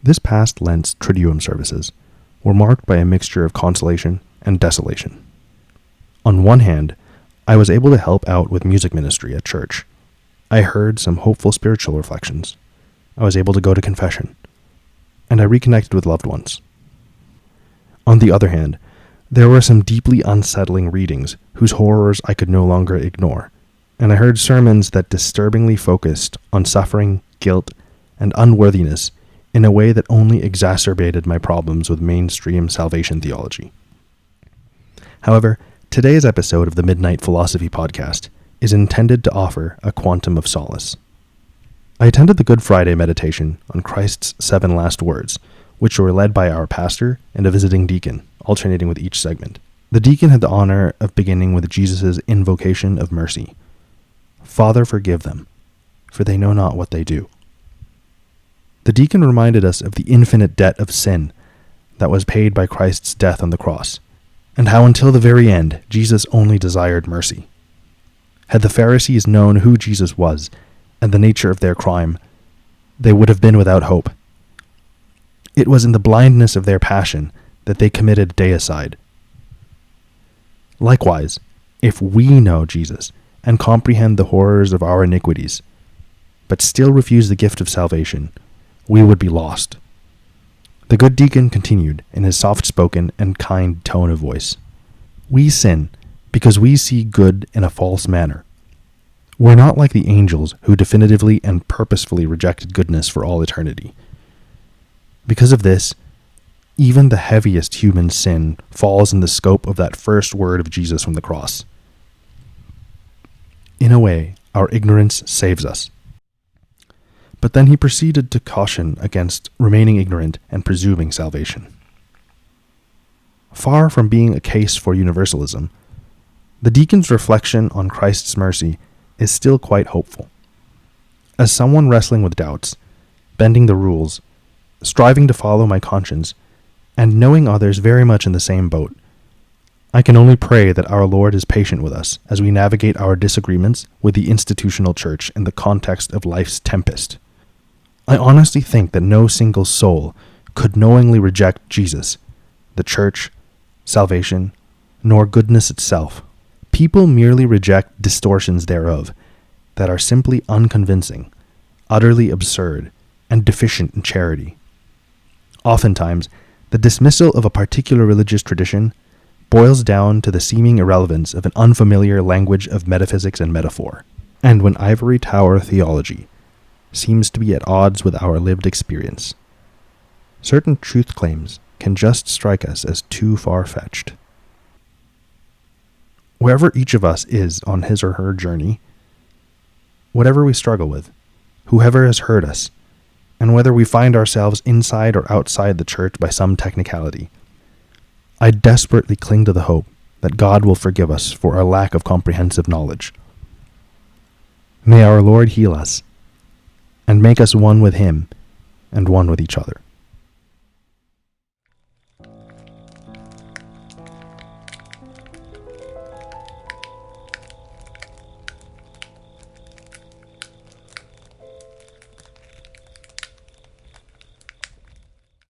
This past Lent's Triduum services were marked by a mixture of consolation and desolation. On one hand, I was able to help out with music ministry at church. I heard some hopeful spiritual reflections. I was able to go to confession, and I reconnected with loved ones. On the other hand, there were some deeply unsettling readings whose horrors I could no longer ignore, and I heard sermons that disturbingly focused on suffering, guilt, and unworthiness in a way that only exacerbated my problems with mainstream salvation theology. However, today's episode of the Midnight Philosophy Podcast is intended to offer a quantum of solace. I attended the Good Friday meditation on Christ's 7 last words, which were led by our pastor and a visiting deacon, alternating with each segment. The deacon had the honor of beginning with Jesus' invocation of mercy. "Father, forgive them, for they know not what they do." The deacon reminded us of the infinite debt of sin that was paid by Christ's death on the cross, and how until the very end, Jesus only desired mercy. Had the Pharisees known who Jesus was and the nature of their crime, they would have been without hope. It was in the blindness of their passion that they committed deicide. Likewise, if we know Jesus and comprehend the horrors of our iniquities, but still refuse the gift of salvation, we would be lost. The good deacon continued in his soft-spoken and kind tone of voice. "We sin because we see good in a false manner. We're not like the angels who definitively and purposefully rejected goodness for all eternity. Because of this, even the heaviest human sin falls in the scope of that first word of Jesus from the cross. In a way, our ignorance saves us." But then he proceeded to caution against remaining ignorant and presuming salvation. Far from being a case for universalism, the deacon's reflection on Christ's mercy is still quite hopeful. As someone wrestling with doubts, bending the rules, striving to follow my conscience, and knowing others very much in the same boat, I can only pray that our Lord is patient with us as we navigate our disagreements with the institutional church in the context of life's tempest. I honestly think that no single soul could knowingly reject Jesus, the church, salvation, nor goodness itself. People merely reject distortions thereof that are simply unconvincing, utterly absurd, and deficient in charity. Oftentimes, the dismissal of a particular religious tradition boils down to the seeming irrelevance of an unfamiliar language of metaphysics and metaphor, and when ivory tower theology seems to be at odds with our lived experience, certain truth claims can just strike us as too far-fetched. Wherever each of us is on his or her journey, whatever we struggle with, whoever has hurt us, and whether we find ourselves inside or outside the church by some technicality, I desperately cling to the hope that God will forgive us for our lack of comprehensive knowledge. May our Lord heal us and make us one with Him and one with each other.